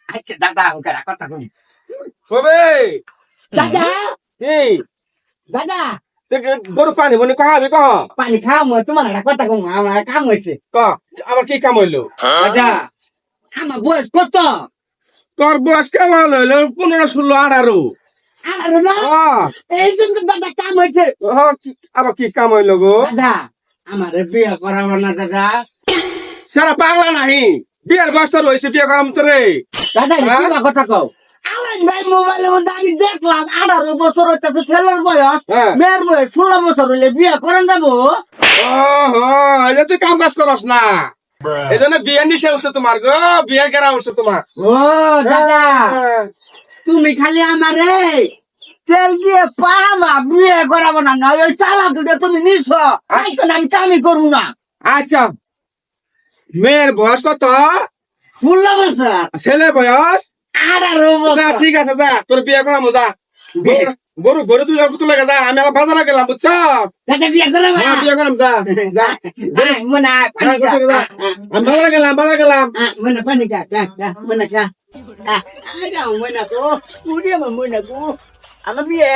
আজকে দাদা ওকে কথা কই কবে দাদা এই দাদা গরু পানি বনি কহ আমি কহ পানি খাওয়াবো তোমার একটা কথা কম আমার কাম হয়েছে ক আমার কি কাম হইলো দাদা আমার বয়স কত তোর বয়স কেমন হইলো 15, 16, 18 আর না হ্যাঁ এই জন্য দাদা কাম হয়েছে আবার কি কাম হইলো গো দাদা আমার বিয়ে করাবো না দাদা সারা পাগলা নাহি বিয়ের বয়স তোর হয়েছে বিয়ে করাম তোরে দাদা কি কথা কও আলাইন ভাই মোবাইলের মধ্যে আমি দেখলাম 18 বছর হইতেছে ছেলের বয়স হ্যাঁ। মেয়ের বয়স 16 বছর হইলে বিয়ে করেন যাবো এই তুই কাম কাজ করস না এই জন্য বিয়ে নিশে উঠছে তোমার গো বিয়ে করা উঠছে তোমার ও দাদা তুমি খালি আমারে তেল দিয়ে পাবা বিয়ে করাবো না না ওই চালা দুটো তুমি নিছ আইতো না আমি কামই করবো না আচ্ছা মেয়ের বয়স কত 16 বছর ছেলে বয়স 18 যা বছর ঠিক আছে যা তোর বিয়ে করামো যা গরু গরু তুই তুলে যা আমি আবার বাজারে গেলাম বুঝছ দাদা বিয়ে করাবো হ্যাঁ বিয়ে করাম যা যা মনে পানি খা আমি বাজারে গেলাম মনে পানি খা মনে খা মনে তো মনে গো আমার বিয়ে